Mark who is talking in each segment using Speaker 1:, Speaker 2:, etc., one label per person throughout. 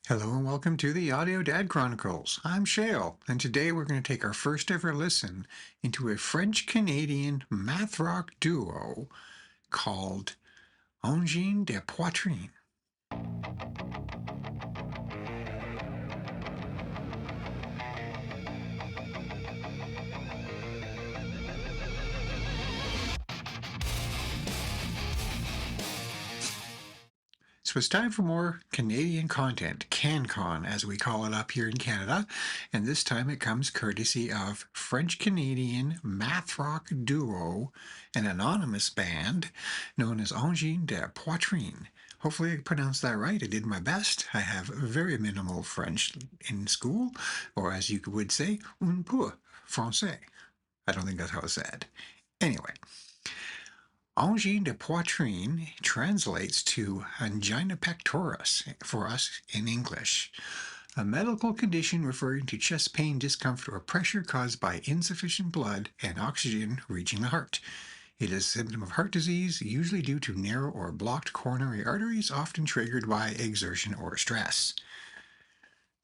Speaker 1: Hello and welcome to the Audio Dad Chronicles. I'm Shale, and today we're going to take our first ever listen into a French-Canadian math rock duo called Angine de Poitrine. So it's time for more Canadian content, CanCon as we call it up here in Canada, and this time it comes courtesy of French-Canadian math rock duo, an anonymous band known as Angine de Poitrine. Hopefully I pronounced that right. I did my best. I have very minimal French in school, or as you would say, un peu français. I don't think that's how it's said. Anyway, Angine de Poitrine translates to angina pectoris for us in English, a medical condition referring to chest pain, discomfort, or pressure caused by insufficient blood and oxygen reaching the heart. It is a symptom of heart disease, usually due to narrow or blocked coronary arteries, often triggered by exertion or stress.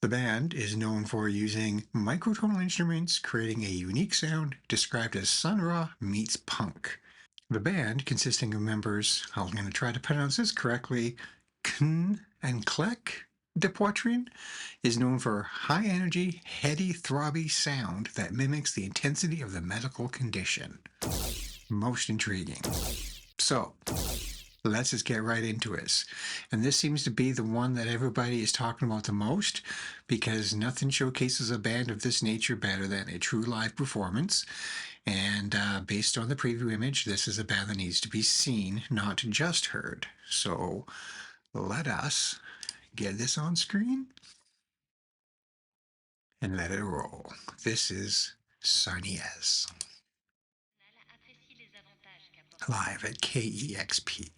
Speaker 1: The band is known for using microtonal instruments, creating a unique sound described as Sun Ra meets punk. The band, consisting of members, I'm going to try to pronounce this correctly, Kn and Klek de Poitrine, is known for high-energy, heady, throbby sound that mimics the intensity of the medical condition. Most intriguing. So, let's just get right into it. And this seems to be the one that everybody is talking about the most because nothing showcases a band of this nature better than a true live performance. And based on the preview image, this is a band that needs to be seen, not just heard. So let us get this on screen and let it roll. This is Sarniezz, live at KEXP.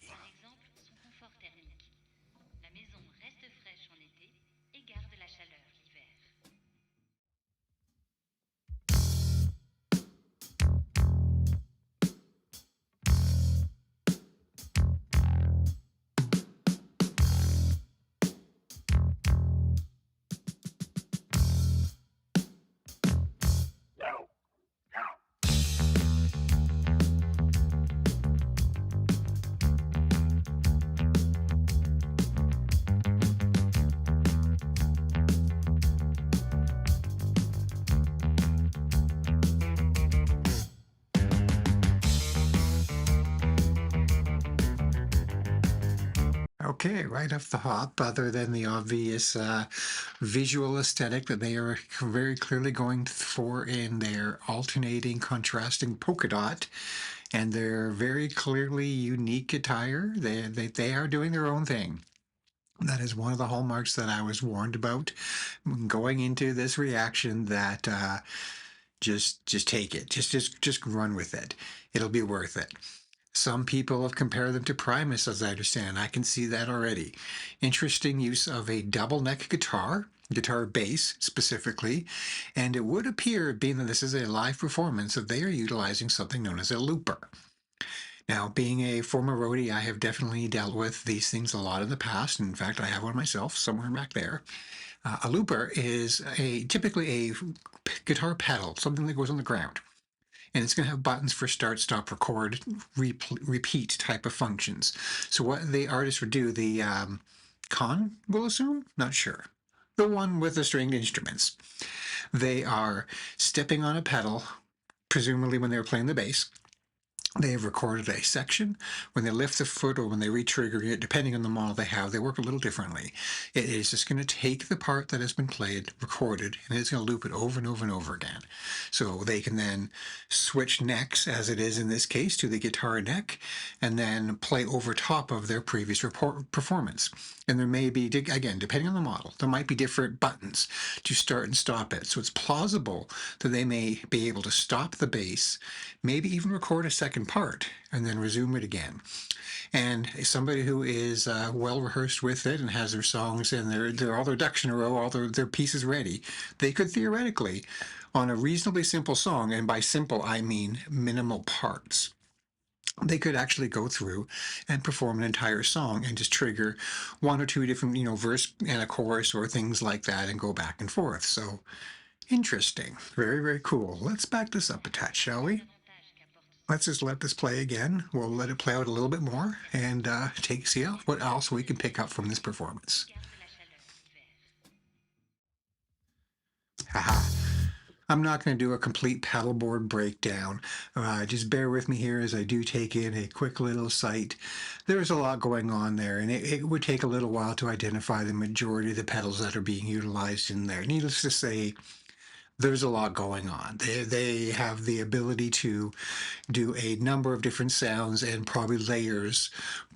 Speaker 1: Okay, right off the hop, other than the obvious visual aesthetic that they are very clearly going for in their alternating, contrasting polka dot and their very clearly unique attire, they are doing their own thing. That is one of the hallmarks that I was warned about going into this reaction that just take it. Just run with it. It'll be worth it. Some people have compared them to Primus, as I understand. I can see that already. Interesting use of a double neck guitar bass specifically, and it would appear, being that this is a live performance, that they are utilizing something known as a looper. Now, being a former roadie, I have definitely dealt with these things a lot in the past. In fact, I have one myself somewhere back there. A looper is typically a guitar pedal, something that goes on the ground. And it's going to have buttons for start, stop, record, repeat type of functions. So what the artist would do, the con will assume, not sure, the one with the stringed instruments, they are stepping on a pedal, presumably when they were playing the bass. They have recorded a section. When they lift the foot or when they re-trigger it, depending on the model they have, they work a little differently. It is just going to take the part that has been played, recorded, and it's going to loop it over and over and over again. So they can then switch necks, as it is in this case, to the guitar neck, and then play over top of their previous performance. And there may be, again, depending on the model, there might be different buttons to start and stop it. So it's plausible that they may be able to stop the bass, maybe even record a second part, and then resume it again. And somebody who is well rehearsed with it and has their songs and all their ducks in a row, all their pieces ready, they could theoretically, on a reasonably simple song, and by simple I mean minimal parts, they could actually go through and perform an entire song and just trigger one or two different, verse and a chorus or things like that and go back and forth. So interesting. Very, very cool. Let's back this up a touch, shall we? Let's just let this play again. We'll let it play out a little bit more and see what else we can pick up from this performance. Haha. I'm not going to do a complete paddleboard breakdown. Just bear with me here as I do take in a quick little sight. There's a lot going on there, and it would take a little while to identify the majority of the pedals that are being utilized in there. Needless to say, there's a lot going on. They have the ability to do a number of different sounds and probably layers,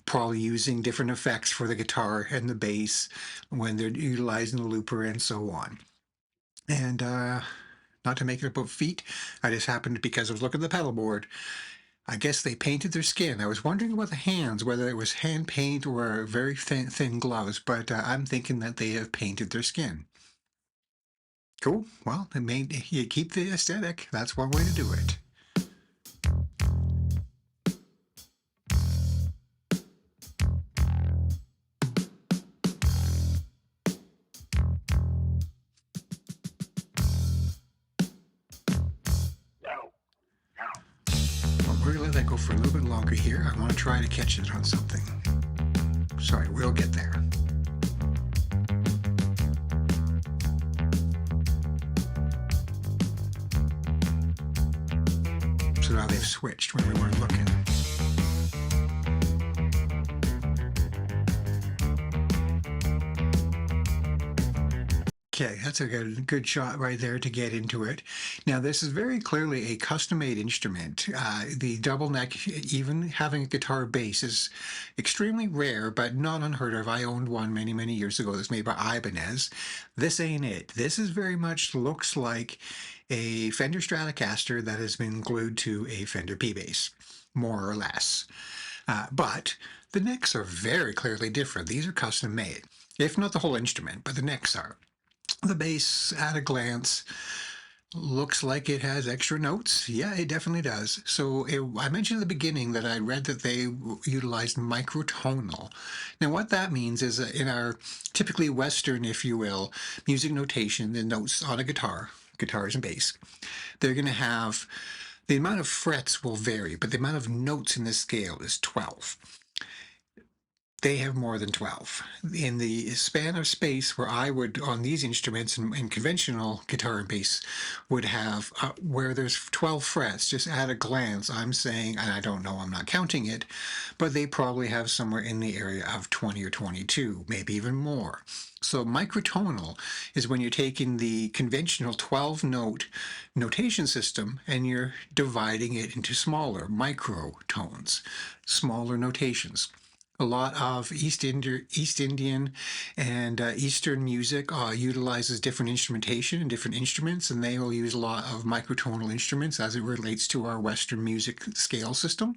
Speaker 1: probably using different effects for the guitar and the bass when they're utilizing the looper and so on. And not to make it about feet, I just happened, because I was looking at the pedal board, I guess they painted their skin. I was wondering about the hands, whether it was hand paint or very thin gloves, but I'm thinking that they have painted their skin. Cool. Well, you keep the aesthetic. That's one way to do it. We're gonna let that go for a little bit longer here. I want to try to catch it on something. Sorry, we'll get there. So now they've switched when we weren't looking. Okay, that's a good shot right there to get into it. Now, this is very clearly a custom-made instrument. The double neck, even having a guitar bass, is extremely rare, but not unheard of. I owned one many, many years ago that's made by Ibanez. This ain't it. This is very much looks like a Fender Stratocaster that has been glued to a Fender P-Bass, more or less. But the necks are very clearly different. These are custom made, if not the whole instrument, but the necks are. The bass, at a glance, looks like it has extra notes. Yeah, it definitely does. So I mentioned at the beginning that I read that they utilized microtonal. Now, what that means is that in our typically Western, if you will, music notation, the notes on a guitars and bass, they're going to have the amount of frets will vary, but the amount of notes in this scale is 12. They have more than 12. In the span of space where I would, on these instruments and conventional guitar and bass, would have where there's 12 frets, just at a glance, I'm saying, and I don't know, I'm not counting it, but they probably have somewhere in the area of 20 or 22, maybe even more. So microtonal is when you're taking the conventional 12-note notation system and you're dividing it into smaller microtones, smaller notations. A lot of East Indian and Eastern music utilizes different instrumentation and different instruments, and they will use a lot of microtonal instruments as it relates to our Western music scale system.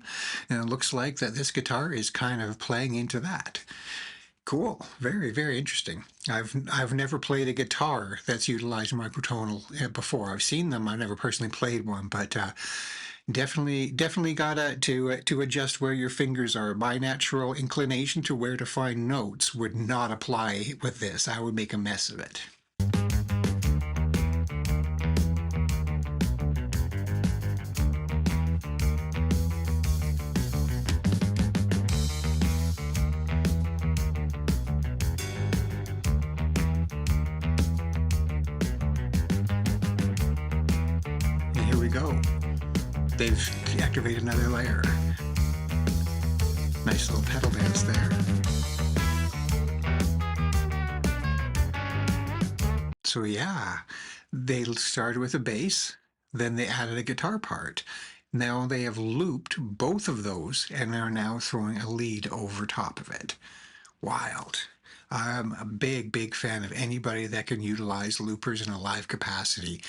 Speaker 1: And it looks like that this guitar is kind of playing into that. Cool. Very, very interesting. I've never played a guitar that's utilized microtonal before. I've seen them. I've never personally played one, but definitely gotta to adjust where your fingers are. My natural inclination to where to find notes would not apply with this. I would make a mess of it. And here we go. They've activated another layer. Nice little pedal dance there. So yeah, they started with a bass, then they added a guitar part. Now they have looped both of those and are now throwing a lead over top of it. Wild. I'm a big, big fan of anybody that can utilize loopers in a live capacity.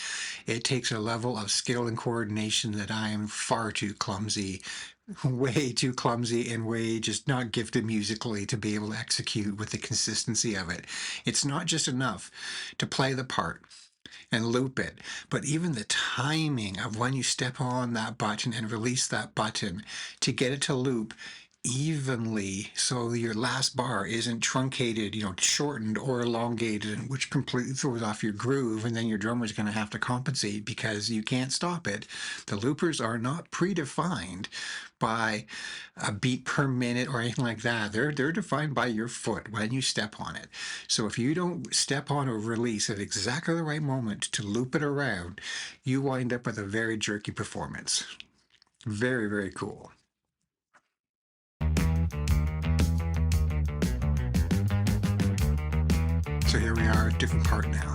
Speaker 1: It takes a level of skill and coordination that I am far too clumsy, way too clumsy, and way just not gifted musically to be able to execute with the consistency of it. It's not just enough to play the part and loop it. But even the timing of when you step on that button and release that button to get it to loop evenly so your last bar isn't truncated, shortened or elongated, which completely throws off your groove, and then your drummer's going to have to compensate because you can't stop it. The loopers are not predefined by a beat per minute or anything like that. They're defined by your foot when you step on it. So if you don't step on or release at exactly the right moment to loop it around, you wind up with a very jerky performance. Very, very cool. So here we are, a different part now.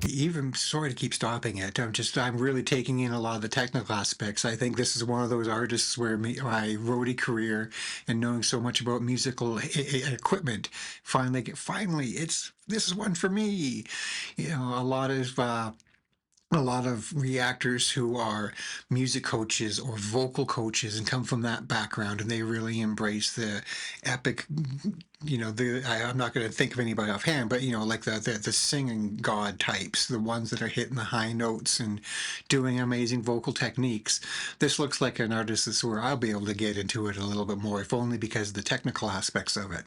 Speaker 1: Even sorry to keep stopping it. I'm really taking in a lot of the technical aspects. I think this is one of those artists where my roadie career and knowing so much about musical equipment finally this is one for me. A lot of reactors who are music coaches or vocal coaches and come from that background, and they really embrace the epic, I'm not going to think of anybody offhand, but like the singing god types, the ones that are hitting the high notes and doing amazing vocal techniques. This looks like an artist that's where I'll be able to get into it a little bit more, if only because of the technical aspects of it.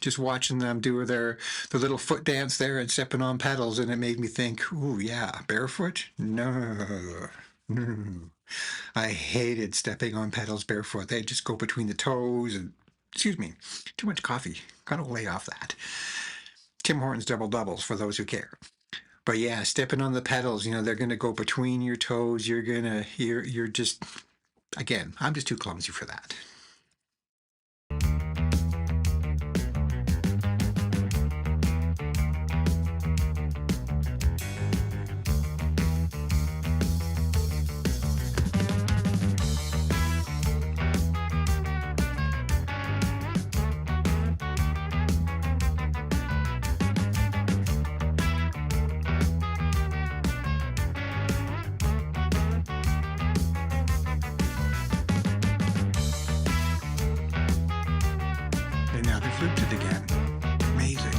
Speaker 1: Just watching them do the little foot dance there and stepping on pedals, and it made me think, ooh, yeah, barefoot? No. No. I hated stepping on pedals barefoot. They just go between the toes and, excuse me, too much coffee. Gotta lay off that. Tim Hortons double doubles for those who care. But yeah, stepping on the pedals, they're gonna go between your toes. You're just, again, I'm just too clumsy for that. And now they flipped it again. Amazing.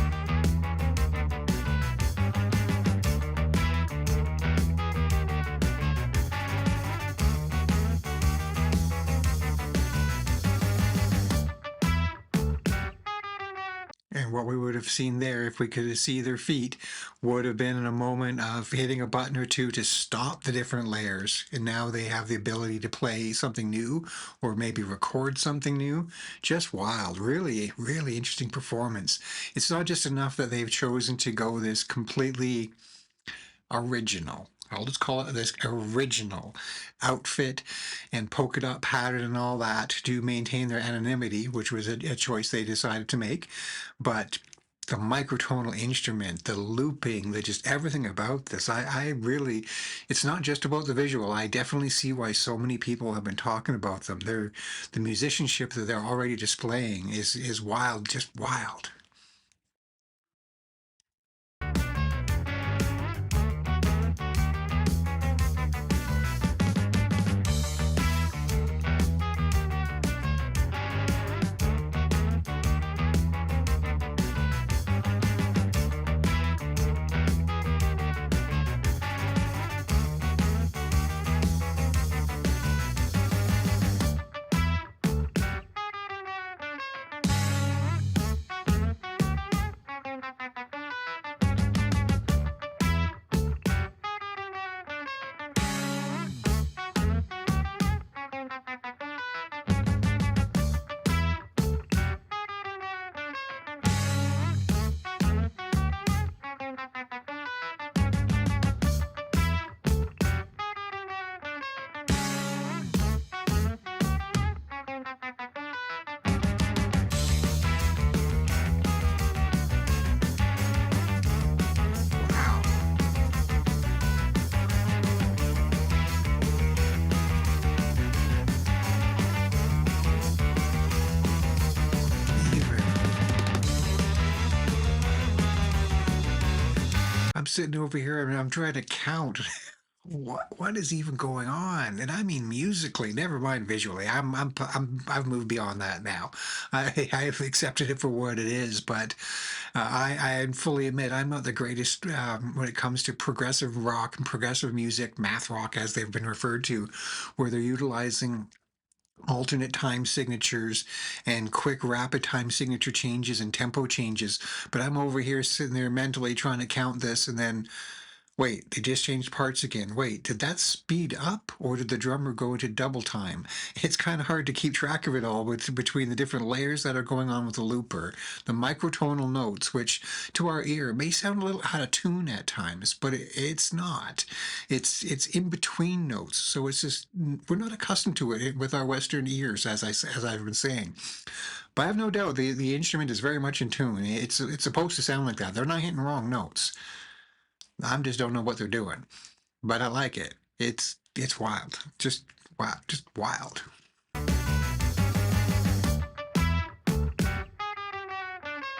Speaker 1: And what we would have seen there, if we could see their feet, would have been in a moment of hitting a button or two to stop the different layers. And now they have the ability to play something new or maybe record something new. Just wild. Really, really interesting performance. It's not just enough that they've chosen to go this completely original. I'll just call it this original outfit and polka dot pattern and all that to maintain their anonymity, which was a choice they decided to make. But the microtonal instrument, the looping, the just everything about this, I really, it's not just about the visual. I definitely see why so many people have been talking about them. The musicianship that they're already displaying is wild, just wild. Wow. Even. I'm sitting over here and I'm trying to count what is even going on? And I mean musically, never mind visually. I've moved beyond that now. I've accepted it for what it is, but I fully admit I'm not the greatest when it comes to progressive rock and progressive music, math rock as they've been referred to, where they're utilizing alternate time signatures and quick rapid time signature changes and tempo changes. But I'm over here sitting there mentally trying to count this and then wait, they just changed parts again. Wait, did that speed up or did the drummer go into double time? It's kind of hard to keep track of it all between the different layers that are going on with the looper, the microtonal notes, which to our ear may sound a little out of tune at times, but it's not. It's in between notes, so it's just we're not accustomed to it with our Western ears, as I've been saying. But I have no doubt the instrument is very much in tune. It's supposed to sound like that. They're not hitting wrong notes. I just don't know what they're doing, but I like it. It's wild, just wild, just wild.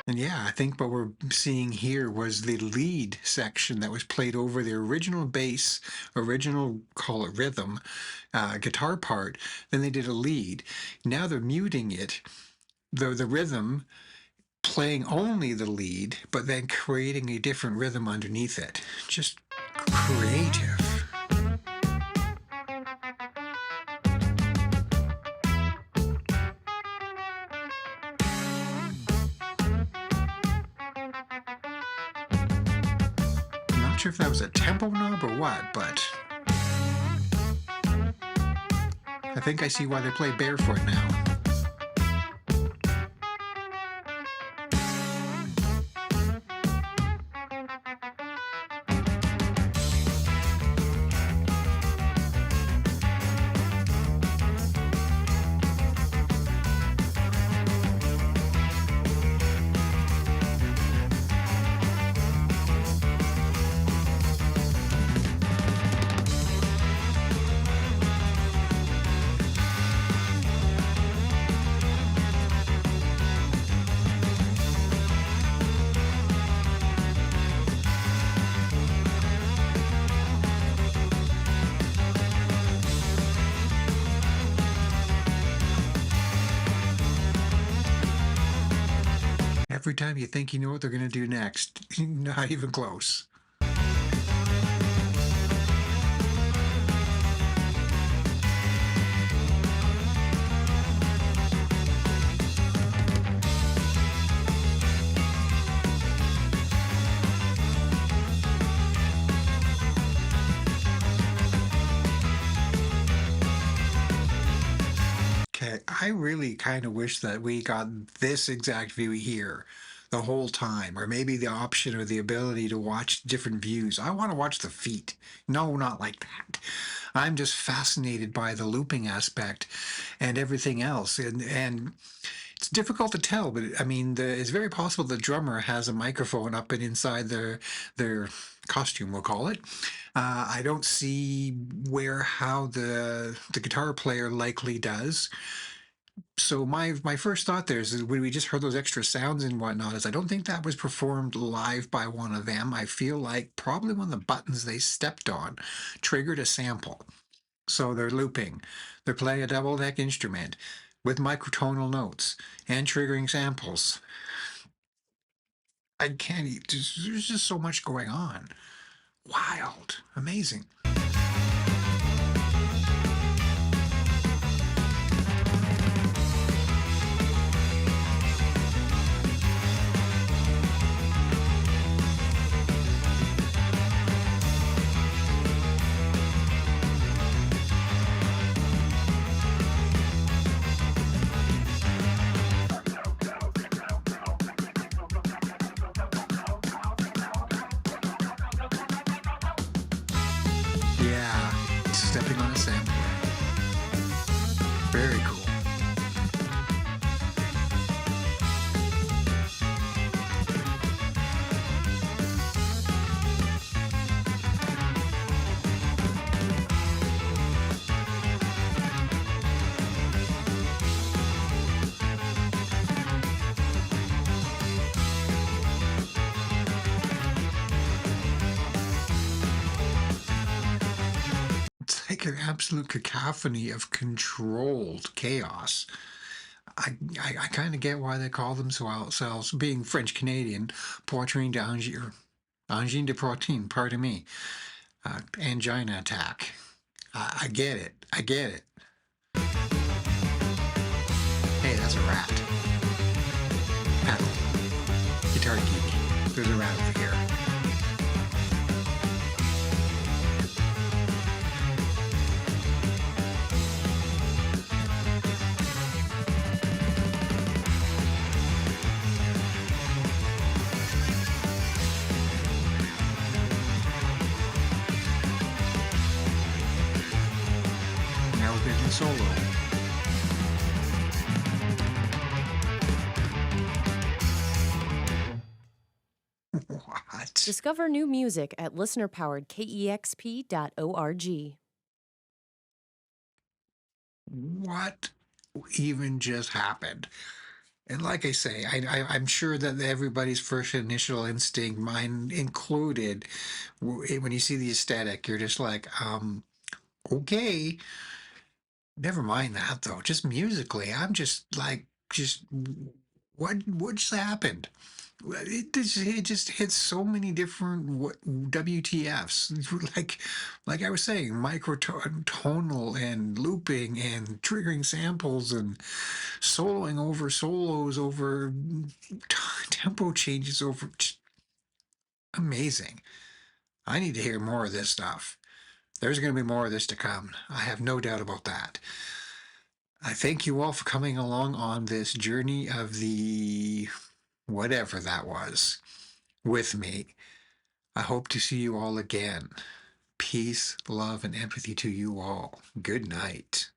Speaker 1: And yeah, I think what we're seeing here was the lead section that was played over the original bass, original call it rhythm, guitar part. Then they did a lead. Now they're muting it, the rhythm, playing only the lead, but then creating a different rhythm underneath it. Just creative. I'm not sure if that was a tempo knob or what, but I think I see why they play barefoot now. Every time you think you know what they're going to do next, not even close. Okay, I really kind of wish that we got this exact view here the whole time, or maybe the option or the ability to watch different views. I want to watch the feet. No, not like that. I'm just fascinated by the looping aspect and everything else. And it's difficult to tell, but I mean, it's very possible the drummer has a microphone up and inside their costume, we'll call it. I don't see how the guitar player likely does. So my first thought there is when we just heard those extra sounds and whatnot is I don't think that was performed live by one of them. I feel like probably one of the buttons they stepped on triggered a sample. So they're looping. They're playing a double deck instrument with microtonal notes and triggering samples. I can't, there's just so much going on. Wild, amazing. Yeah, stepping on a sampler. Very cool. absolute cacophony of controlled chaos. I kind of get why they call themselves, being French Canadian, Poitrine d'Angine, Angine de Poitrine, pardon me, angina attack. I get it. I get it. Hey, that's a rat. Pedal. Guitar geek. There's a rat over here. Now we're getting solo. What?
Speaker 2: Discover new music at listener-powered KEXP.org.
Speaker 1: What even just happened? And like I say, I'm sure that everybody's first initial instinct, mine included, when you see the aesthetic, you're just like, okay, never mind that though. Just musically, I'm just like, just what just happened? It just hits so many different WTFs, like I was saying, microtonal and looping and triggering samples and soloing over solos over tempo changes over. Amazing. I need to hear more of this stuff. There's going to be more of this to come. I have no doubt about that. I thank you all for coming along on this journey of the whatever that was with me. I hope to see you all again. Peace, love, and empathy to you all. Good night.